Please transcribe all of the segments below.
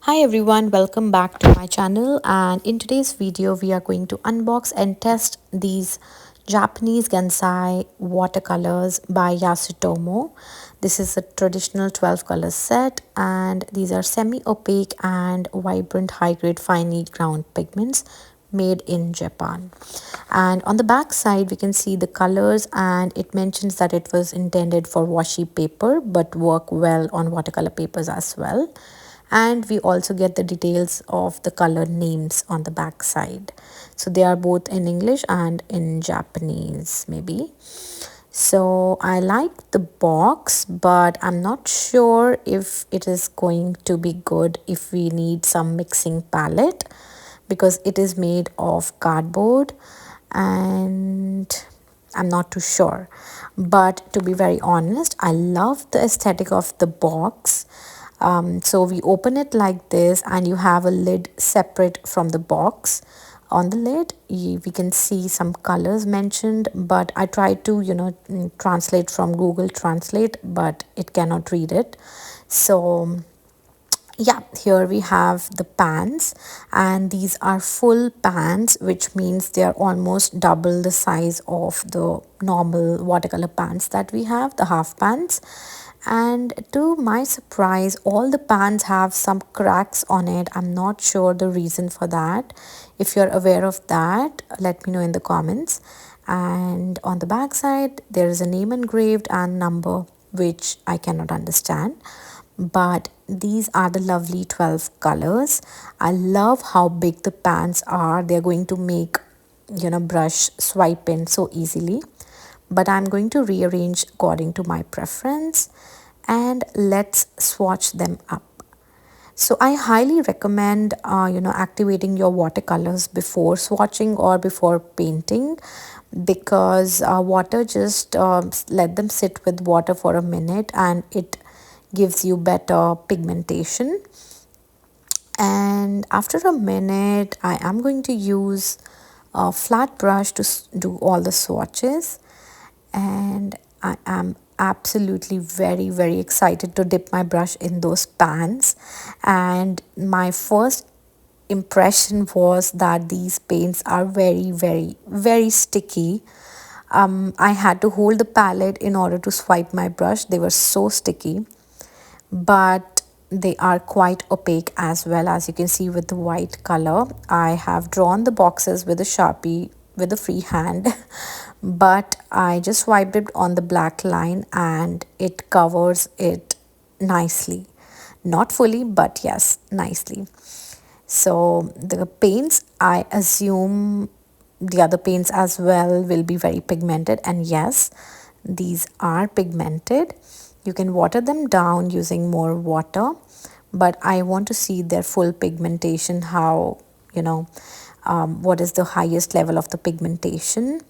Hi everyone, welcome back to my channel, and in today's video we are going to unbox and test these Japanese Gansai watercolors by Yasutomo. This is a traditional 12 color set, and these are semi-opaque and vibrant high-grade finely ground pigments made in Japan. And on the back side we can see the colors, and it mentions that it was intended for washi paper but work well on watercolor papers as well. And we also get the details of the color names on the back side, so they are both in English and in Japanese maybe. So I like the box, but I'm not sure if it is going to be good if we need some mixing palette, because it is made of cardboard and I'm not too sure. But to be very honest, I love the aesthetic of the box. So we open it like this, and you have a lid separate from the box. On the lid we can see some colors mentioned, but I tried to translate from Google Translate, but it cannot read it. So yeah, here we have the pans, and these are full pans, which means they are almost double the size of the normal watercolor pans that we have, the half pans. And to my surprise, all the pans have some cracks on it. I'm not sure the reason for that. If you're aware of that, let me know in the comments. And on the back side there is a name engraved and number, which I cannot understand. But these are the lovely 12 colors. I love how big the pans are. They're going to make brush swipe in so easily, but I'm going to rearrange according to my preference, and let's swatch them up. So I highly recommend activating your watercolors before swatching or before painting, because water just let them sit with water for a minute and it gives you better pigmentation. And after a minute I am going to use a flat brush to do all the swatches, and I am absolutely very excited to dip my brush in those pans. And my first impression was that these paints are very sticky. I had to hold the palette in order to swipe my brush. They were so sticky, but they are quite opaque as well, as you can see with the white color. I have drawn the boxes with a Sharpie with a free hand but I just swiped it on the black line and it covers it nicely. Not fully, but yes, nicely. So the paints, I assume the other paints as well will be very pigmented, and yes, these are pigmented. You can water them down using more water, but I want to see their full pigmentation, how what is the highest level of the pigmentation.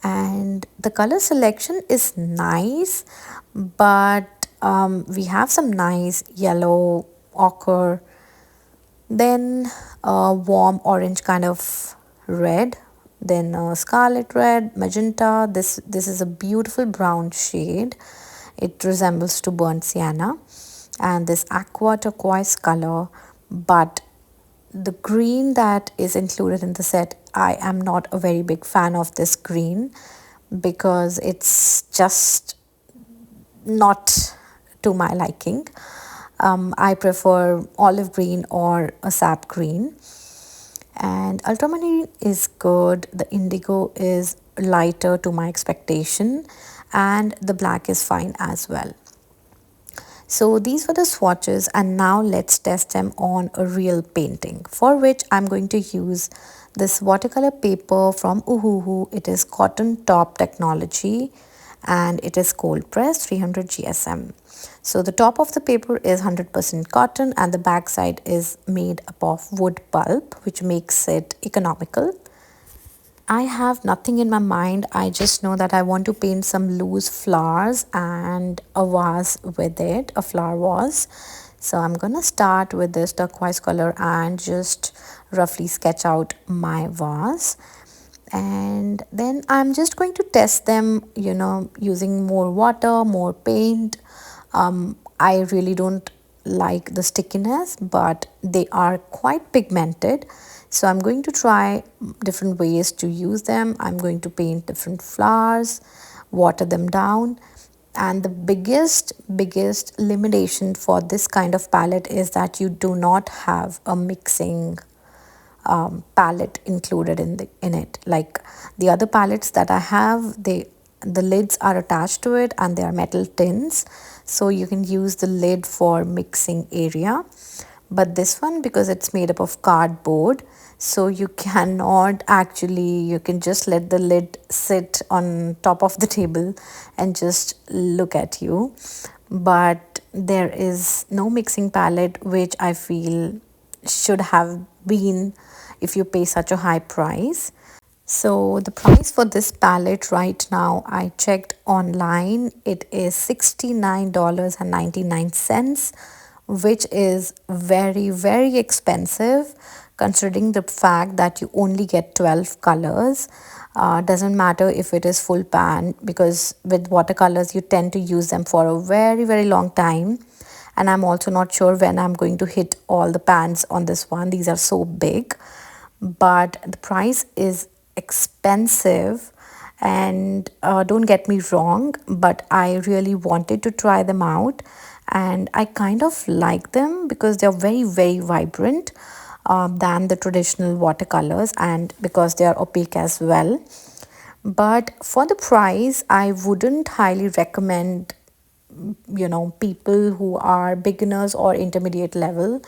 And the color selection is nice, but we have some nice yellow, ochre, then a warm orange kind of red, then a scarlet red, magenta. This is a beautiful brown shade. It resembles to burnt sienna, and this aqua turquoise color. But the green that is included in the set, I am not a very big fan of this green, because it's just not to my liking. I prefer olive green or a sap green. And ultramarine is good. The indigo is lighter to my expectation, and the black is fine as well. So these were the swatches, and now let's test them on a real painting, for which I'm going to use this watercolor paper from Uhuhu. It is cotton top technology and it is cold pressed 300 GSM. So the top of the paper is 100% cotton and the back side is made up of wood pulp, which makes it economical. I have nothing in my mind. I just know that I want to paint some loose flowers and a vase with it, a flower vase. So I'm gonna start with this turquoise color and just roughly sketch out my vase. And then I'm just going to test them, using more water, more paint. I really don't like the stickiness, but they are quite pigmented. So I'm going to try different ways to use them. I'm going to paint different flowers, water them down. And the biggest limitation for this kind of palette is that you do not have a mixing palette included in it. Like the other palettes that I have, the lids are attached to it and they are metal tins, so you can use the lid for mixing area. But this one, because it's made up of cardboard, so you cannot actually, you can just let the lid sit on top of the table and just look at you. But there is no mixing palette, which I feel should have been if you pay such a high price. So the price for this palette right now, I checked online, it is $69.99, which is very expensive considering the fact that you only get 12 colors. Doesn't matter if it is full pan, because with watercolors you tend to use them for a very long time. And I'm also not sure when I'm going to hit all the pans on this one. These are so big, but the price is expensive. And don't get me wrong, but I really wanted to try them out, and I kind of like them because they're very vibrant than the traditional watercolors, and because they are opaque as well. But for the price, I wouldn't highly recommend, people who are beginners or intermediate level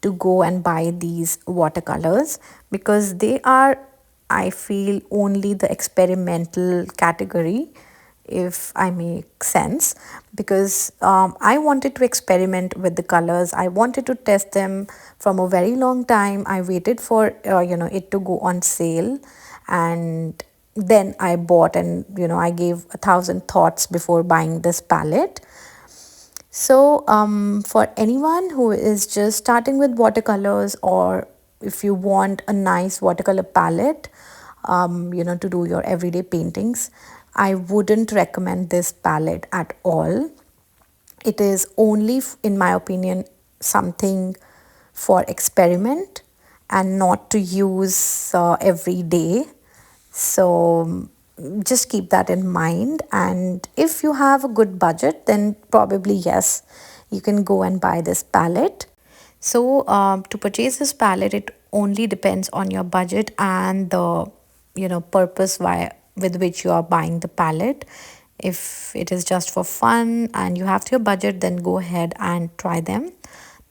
to go and buy these watercolors, because they are, I feel, only the experimental category, if I make sense. Because I wanted to experiment with the colors, I wanted to test them from a very long time. I waited for it to go on sale, and then I bought, and I gave 1,000 thoughts before buying this palette. So, for anyone who is just starting with watercolors, or if you want a nice watercolor palette, to do your everyday paintings, I wouldn't recommend this palette at all. It is only, in my opinion, something for experiment and not to use every day. So just keep that in mind. And if you have a good budget, then probably yes, you can go and buy this palette. So to purchase this palette, it only depends on your budget and the purpose with which you are buying the palette. If it is just for fun and you have your budget, then go ahead and try them.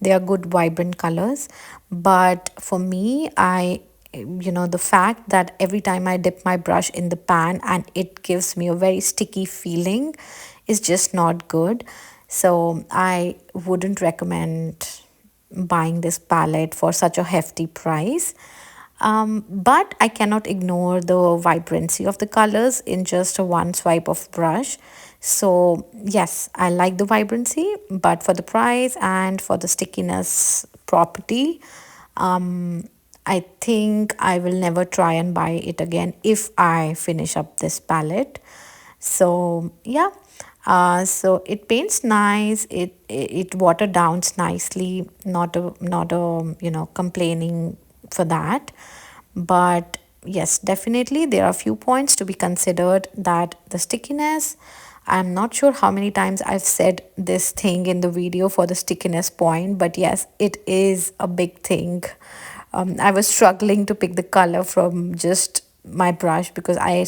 They are good vibrant colors. But for me, the fact that every time I dip my brush in the pan and it gives me a very sticky feeling is just not good. So I wouldn't recommend buying this palette for such a hefty price. But I cannot ignore the vibrancy of the colors in just a one swipe of brush. So yes, I like the vibrancy, but for the price and for the stickiness property, I think I will never try and buy it again if I finish up this palette. So yeah, so it paints nice, it water downs nicely, not a complaining for that. But yes, definitely there are a few points to be considered. That the stickiness, I'm not sure how many times I've said this thing in the video for the stickiness point, but yes, it is a big thing. I was struggling to pick the color from just my brush, because I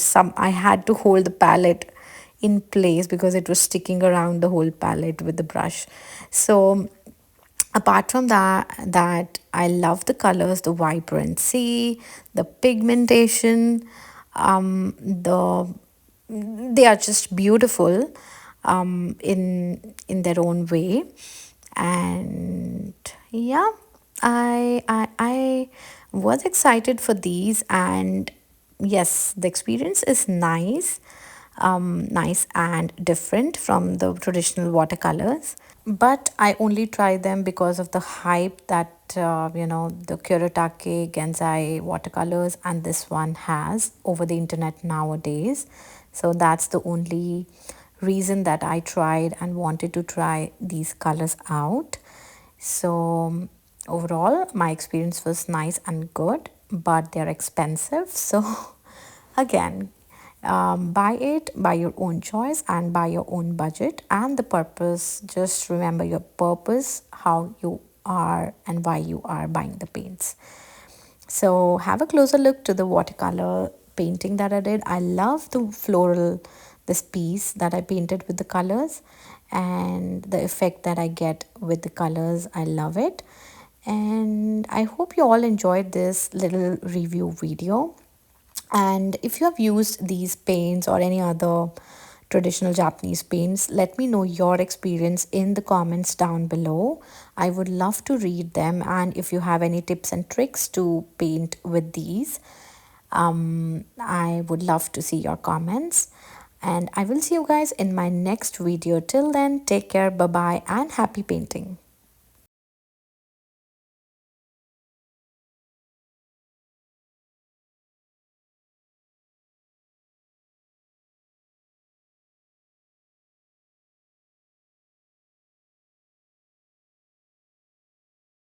had to hold the palette in place because it was sticking around the whole palette with the brush. So apart from that I love the colors, the vibrancy, the pigmentation, the they are just beautiful in their own way. And yeah, I was excited for these. And yes, the experience is nice, nice and different from the traditional watercolors. But I only try them because of the hype that the Kuretake Gansai watercolors and this one has over the internet nowadays. So that's the only reason that I tried and wanted to try these colors out. So overall, my experience was nice and good, but they're expensive. So again, buy it by your own choice and by your own budget and the purpose. Just remember your purpose, how you are and why you are buying the paints. So have a closer look to the watercolor painting that I did. I love the floral, this piece that I painted with the colors and the effect that I get with the colors. I love it. And I hope you all enjoyed this little review video. And if you have used these paints or any other traditional Japanese paints, let me know your experience in the comments down below. I would love to read them, and if you have any tips and tricks to paint with these, I would love to see your comments. And I will see you guys in my next video. Till then, take care, bye bye, and happy painting.